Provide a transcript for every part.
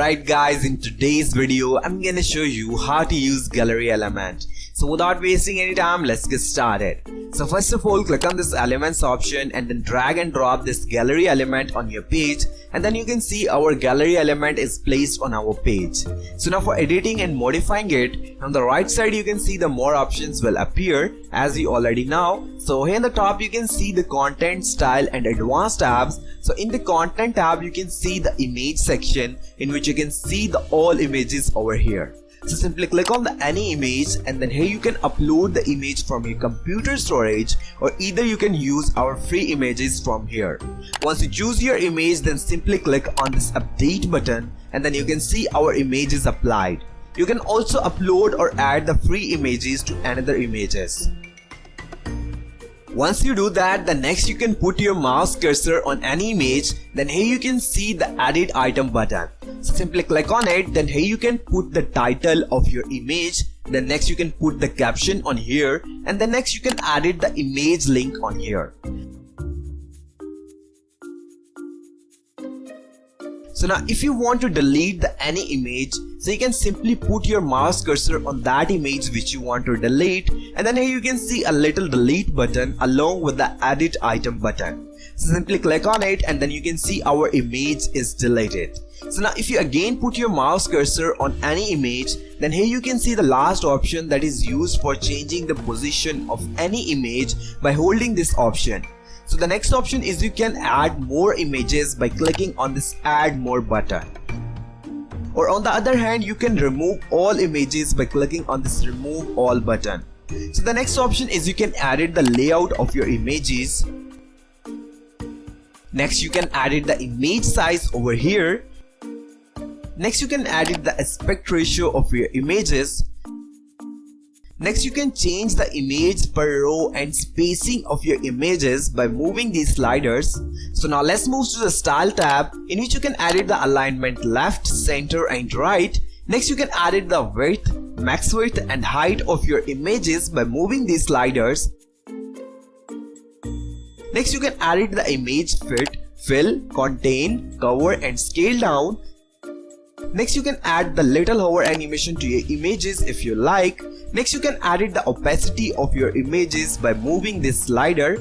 Alright guys, in today's video, I'm gonna show you how to use gallery element. So without wasting any time, let's get started. So first of all, click on this elements option and then drag and drop this gallery element on your page, and then you can see our gallery element is placed on our page. So now for editing and modifying it, on the right side you can see the more options will appear as you already know. So here in the top you can see the content, style and advanced tabs. So in the content tab you can see the image section in which you can see the all images over here. So simply click on the any image and then here you can upload the image from your computer storage, or either you can use our free images from here. Once you choose your image, then simply click on this update button and then you can see our image is applied. You can also upload or add the free images to another images. Once you do that, then next you can put your mouse cursor on any image, then here you can see the edit item button. So simply click on it, then here you can put the title of your image, then next you can put the caption on here, and then next you can edit the image link on here. So now if you want to delete the any image, so you can simply put your mouse cursor on that image which you want to delete, and then here you can see a little delete button along with the edit item button. So simply click on it and then you can see our image is deleted. So now if you again put your mouse cursor on any image, then here you can see the last option that is used for changing the position of any image by holding this option. So the next option is you can add more images by clicking on this add more button. Or on the other hand, you can remove all images by clicking on this remove all button. So the next option is you can edit the layout of your images. Next you can edit the image size over here. Next you can edit the aspect ratio of your images. Next you can change the image per row and spacing of your images by moving these sliders. So now let's move to the style tab, in which you can edit the alignment left, center and right. Next you can edit the width, max width and height of your images by moving these sliders. Next you can edit the image fit, fill, contain, cover and scale down. Next you can add the little hover animation to your images if you like. Next you can edit the opacity of your images by moving this slider.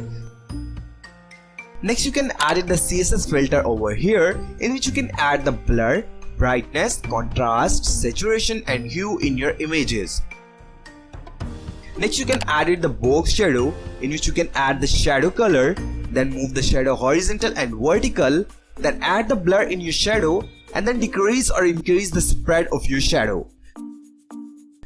Next you can edit the CSS filter over here, in which you can add the blur, brightness, contrast, saturation and hue in your images. Next you can edit the box shadow, in which you can add the shadow color, then move the shadow horizontal and vertical, then add the blur in your shadow and then decrease or increase the spread of your shadow.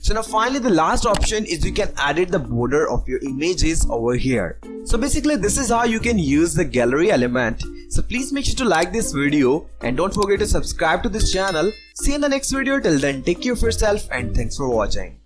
So now finally the last option is you can edit the border of your images over here. So basically this is how you can use the gallery element. So please make sure to like this video and don't forget to subscribe to this channel. See you in the next video. Till then, take care of yourself and thanks for watching.